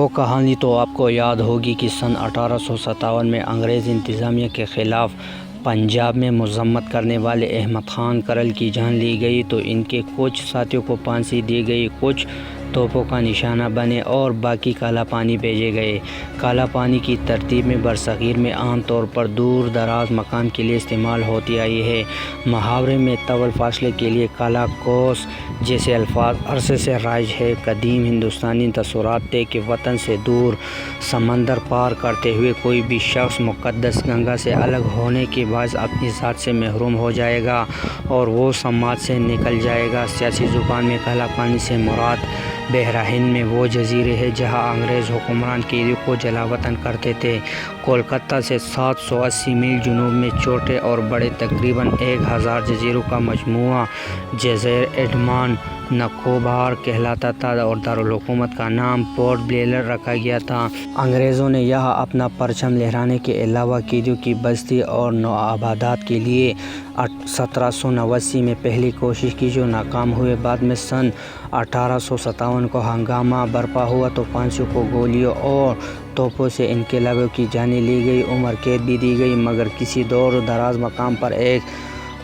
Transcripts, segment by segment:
وہ کہانی تو آپ کو یاد ہوگی کہ سن 1857 میں انگریز انتظامیہ کے خلاف پنجاب میں مذمت کرنے والے احمد خان کرل کی جان لی گئی تو ان کے کچھ ساتھیوں کو پھانسی دی گئی، کچھ توپوں کا نشانہ بنے اور باقی کالا پانی بھیجے گئے۔ کالا پانی کی ترتیب میں برصغیر میں عام طور پر دور دراز مقام کے لیے استعمال ہوتی آئی ہے۔ محاورے میں طول فاصلے کے لیے کالا کوس جیسے الفاظ عرصے سے رائج ہے۔ قدیم ہندوستانی تصورات تھے کہ وطن سے دور سمندر پار کرتے ہوئے کوئی بھی شخص مقدس گنگا سے الگ ہونے کے باعث اپنی ذات سے محروم ہو جائے گا اور وہ سماج سے نکل جائے گا۔ سیاسی زبان میں کالا پانی سے مراد بحیرہ ہند میں وہ جزیرے ہیں جہاں انگریز حکمران قیدیوں کو جلا وطن کرتے تھے۔ کولکتہ سے 780 میل جنوب میں چھوٹے اور بڑے تقریباً 1000 جزیروں کا مجموعہ جزائر انڈمان نکوبار کہلاتا تھا اور دارالحکومت کا نام پورٹ بلیئر رکھا گیا تھا۔ انگریزوں نے یہاں اپنا پرچم لہرانے کے علاوہ قیدیوں کی بستی اور نوآبادیات کے لیے 1789 میں پہلی کوشش کی جو ناکام ہوئے۔ بعد میں سن 1857 کو ہنگامہ برپا ہوا تو پھانسیوں کو گولیوں اور توپوں سے انقلابیوں کی جانیں لی گئی، عمر قید بھی دی گئی، مگر کسی دور دراز مقام پر ایک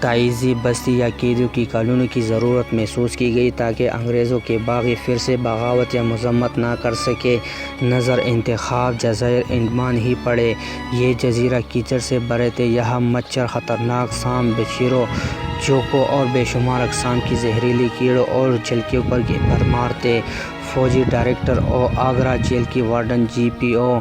تعزیری بستی یا قیدیوں کی کالونی کی ضرورت محسوس کی گئی تاکہ انگریزوں کے باغی پھر سے بغاوت یا مذمت نہ کر سکے۔ نظر انتخاب جزائر انڈمان ہی پڑے۔ یہ جزیرہ کیچڑ سے بھرے تھے، یہاں مچھر، خطرناک سانپ، بچھروں، چوپوں اور بے شمار اقسام کی زہریلی کیڑوں اور جھلکیوں پر بھرمار تھے۔ فوجی ڈائریکٹر اور آگرہ جیل کی وارڈن GPO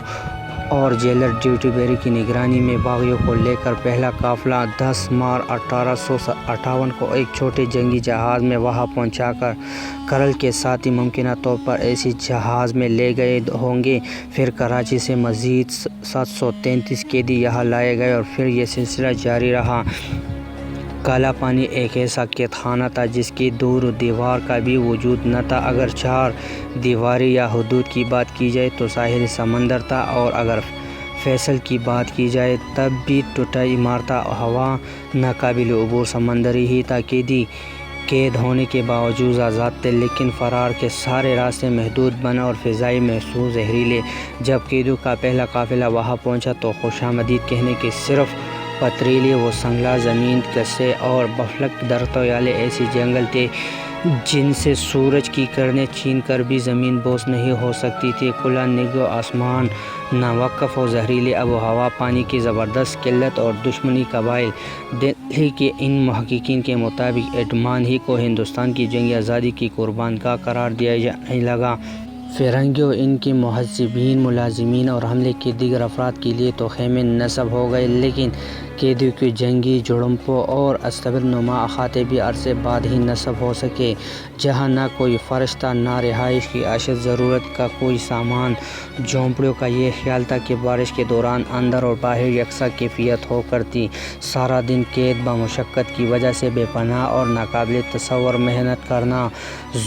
اور جیلر ڈیوٹی بیری کی نگرانی میں باغیوں کو لے کر پہلا قافلہ 10 مارچ 1858 کو ایک چھوٹے جنگی جہاز میں وہاں پہنچا کر کرل کے ساتھی ممکنہ طور پر اسی جہاز میں لے گئے ہوں گے۔ پھر کراچی سے مزید 733 قیدی یہاں لائے گئے اور پھر یہ سلسلہ جاری رہا۔ کالا پانی ایک ایسا قید خانہ تھا جس کی دور و دیوار کا بھی وجود نہ تھا۔ اگر چار دیواری یا حدود کی بات کی جائے تو ساحل سمندر تھا اور اگر فیصل کی بات کی جائے تب بھی ٹوٹا عمارتہ ہوا ناقابل عبور سمندری ہی تھا۔ قیدی قید ہونے کے باوجود آزاد تھے لیکن فرار کے سارے راستے محدود بنا اور فضائی محسوس زہریلے۔ جب قیدیوں کا پہلا قافلہ وہاں پہنچا تو خوش آمدید کہنے کے صرف پتھریلی و سنگلا زمین، کسے اور بفلک درختوں والے ایسے جنگل تھے جن سے سورج کی کرنیں چھین کر بھی زمین بوس نہیں ہو سکتی تھی۔ کھلا نگہ آسمان، ناوقف و زہریلی آب و ہوا، پانی کی زبردست قلت اور دشمنی قبائل۔ دہلی کے ان محققین کے مطابق انڈمان ہی کو ہندوستان کی جنگ آزادی کی قربان گاہ قرار دیا جانے لگا۔ فرنگیوں، ان کے مہذبین، ملازمین اور حملے کے دیگر افراد کے لیے تو خیمے نصب ہو گئے لیکن قیدیوں کی جنگی جھڑپوں اور استبد نما احاطے بھی عرصے بعد ہی نصب ہو سکے۔ جہاں نہ کوئی فرش تھا، نہ رہائش کی اشد ضرورت کا کوئی سامان، جھونپڑیوں کا یہ خیال تھا کہ بارش کے دوران اندر اور باہر یکساں کیفیت ہو کرتی۔ سارا دن قید بمشقت کی وجہ سے بے پناہ اور ناقابل تصور محنت کرنا،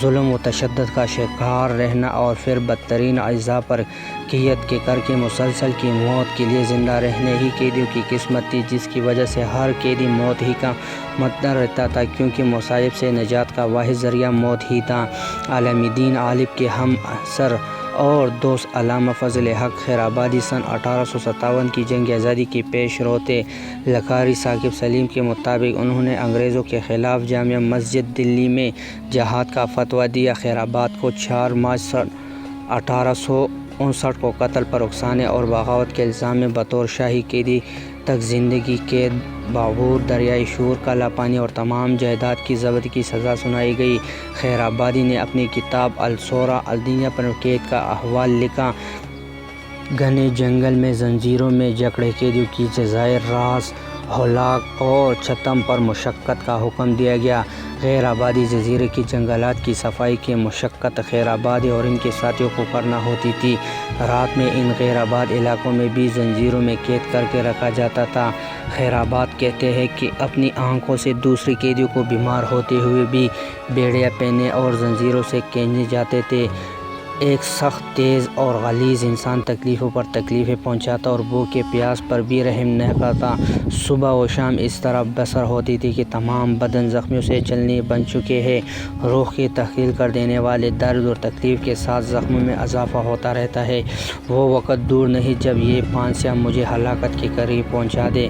ظلم و تشدد کا شکار رہنا اور پھر بدترین اجزاء پر قید کے کر کے مسلسل کی موت کے لیے زندہ رہنے ہی قیدیوں کی قسمت تھی، جس کی وجہ سے ہر قیدی موت ہی کا متنظر رہتا تھا کیونکہ مصائب سے نجات کا واحد ذریعہ موت ہی تھا۔ عالم دین عالم کے ہم عصر اور دوست علامہ فضل حق خیر آبادی سن 1857 کی جنگ آزادی کے پیش رو تھے۔ لکھاری ثاقب سلیم کے مطابق انہوں نے انگریزوں کے خلاف جامع مسجد دلی میں جہاد کا فتویٰ دیا۔ خیر آباد کو 4 مارچ سن 1859 کو قتل پر اکسانے اور بغاوت کے الزام میں بطور شاہی قیدی تک زندگی قید بعبور دریائے شور، کالا پانی اور تمام جائیداد کی ضبط کی سزا سنائی گئی۔ خیر آبادی نے اپنی کتاب الصورہ الدنیا پر قید کا احوال لکھا۔ گھنے جنگل میں زنجیروں میں جکڑے قیدیوں کی جزائر راس، ہولاک اور چتم پر مشقت کا حکم دیا گیا۔ خیر آبادی جزیرے کے جنگلات کی صفائی کی مشقت خیر آبادی اور ان کے ساتھیوں کو کرنا ہوتی تھی۔ رات میں ان خیر آباد علاقوں میں بھی زنجیروں میں قید کر کے رکھا جاتا تھا۔ خیر آباد کہتے ہیں کہ اپنی آنکھوں سے دوسرے قیدیوں کو بیمار ہوتے ہوئے بھی بیڑیاں پہنے اور زنجیروں سے کھینچے جاتے تھے۔ ایک سخت، تیز اور غلیظ انسان تکلیفوں پر تکلیفیں پہنچاتا اور بھوک پیاس پر بھی رحم نہ کرتا۔ صبح و شام اس طرح بسر ہوتی تھی کہ تمام بدن زخمیوں سے جلنی بن چکے ہیں۔ روح کی تحلیل کر دینے والے درد اور تکلیف کے ساتھ زخموں میں اضافہ ہوتا رہتا ہے۔ وہ وقت دور نہیں جب یہ پانسیاں مجھے ہلاکت کے قریب پہنچا دے۔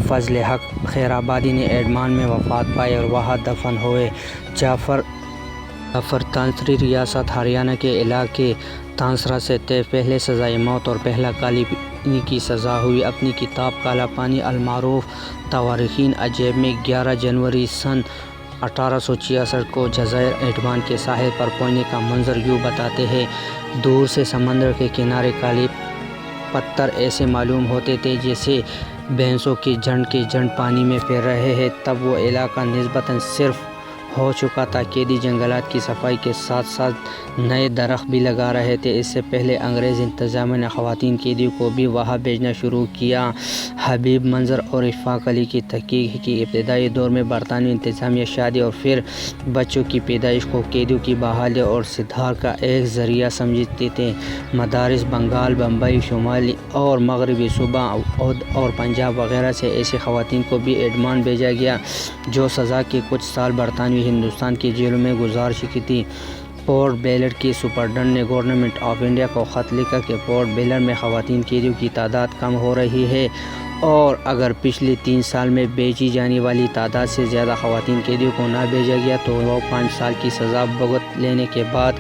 فضل حق خیرآبادی نے ایڈمان میں وفات پائی اور وہاں دفن ہوئے۔ جعفر تانسری ریاست ہریانہ کے علاقے تانسرا سے طے پہلے سزائے موت اور پہلا کالی پانی کی سزا ہوئی۔ اپنی کتاب کالا پانی المعروف تواریخین عجیب میں 11 جنوری سن 1866 کو جزائر ایڈمان کے ساحل پر پہنچنے کا منظر یوں بتاتے ہیں: دور سے سمندر کے کنارے کالے پتھر ایسے معلوم ہوتے تھے جیسے بھینسوں کے جھنڈ پانی میں پھر رہے ہیں۔ تب وہ علاقہ نسبتاً صاف ہو چکا تھا۔ قیدی جنگلات کی صفائی کے ساتھ ساتھ نئے درخت بھی لگا رہے تھے۔ اس سے پہلے انگریز انتظامیہ نے خواتین قیدیوں کو بھی وہاں بھیجنا شروع کیا۔ حبیب منظر اور اشفاق علی کی تحقیق ہے کہ ابتدائی دور میں برطانوی انتظامیہ شادی اور پھر بچوں کی پیدائش کو قیدیوں کی بحالی اور سدھار کا ایک ذریعہ سمجھتے تھے۔ مدارس بنگال، بمبئی، شمالی اور مغربی صوبہ اودھ اور پنجاب وغیرہ سے ایسی خواتین کو بھی ایڈمان بھیجا گیا جو سزا کے کچھ سال برطانوی ہندوستان کی جیلوں میں گزار چکی تھی۔ پورٹ بلیئر کے سپرنٹنڈنٹ نے گورنمنٹ آف انڈیا کو خط لکھا کہ پورٹ بلیئر میں خواتین قیدیوں کی تعداد کم ہو رہی ہے اور اگر پچھلے 3 سال میں بھیجی جانے والی تعداد سے زیادہ خواتین قیدیوں کو نہ بھیجا گیا تو وہ 5 سال کی سزا بھگت لینے کے بعد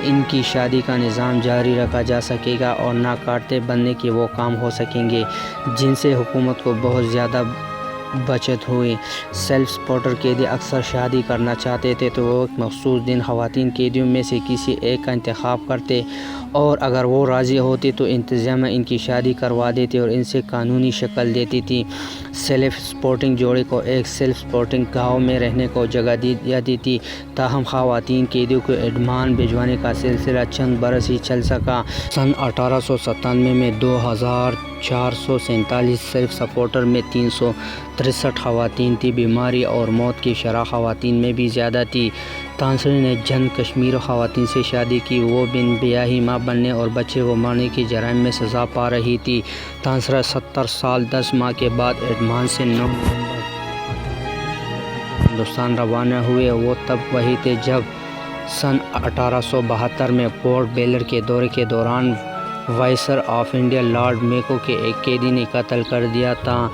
ان کی شادی کا نظام جاری رکھا جا سکے گا اور نہ کاٹتے بننے کے وہ کام ہو سکیں گے جن سے حکومت کو بہت زیادہ بچت ہوئی۔ سیلف سپورٹر قیدی اکثر شادی کرنا چاہتے تھے تو وہ ایک مخصوص دن خواتین قیدیوں میں سے کسی ایک کا انتخاب کرتے اور اگر وہ راضی ہوتی تو انتظامیہ ان کی شادی کروا دیتی اور ان سے قانونی شکل دیتی تھی۔ سیلف سپورٹنگ جوڑے کو ایک سیلف سپورٹنگ گاؤں میں رہنے کو جگہ دی جاتی تھی۔ تاہم خواتین قیدیوں کو ایڈمان بھجوانے کا سلسلہ چند برس ہی چل سکا۔ سن 1897 میں 2447 سیلف سپورٹر میں 363 خواتین تھی۔ بیماری اور موت کی شرح خواتین میں بھی زیادہ تھی۔ تانسری نے جنگ کشمیر خواتین سے شادی کی۔ وہ بن بیاہی ماں بننے اور بچے کو مارنے کے جرائم میں سزا پا رہی تھی۔ تانسری 70 سال 10 ماہ کے بعد ایڈمان سے 9 نومبر ہندوستان روانہ ہوئے۔ وہ تب وہی تھے جب سن 1872 میں پورٹ بلیئر کے دورے کے دوران وائسرائے آف انڈیا لارڈ میکو کے ایک قیدی نے قتل کر دیا تھا۔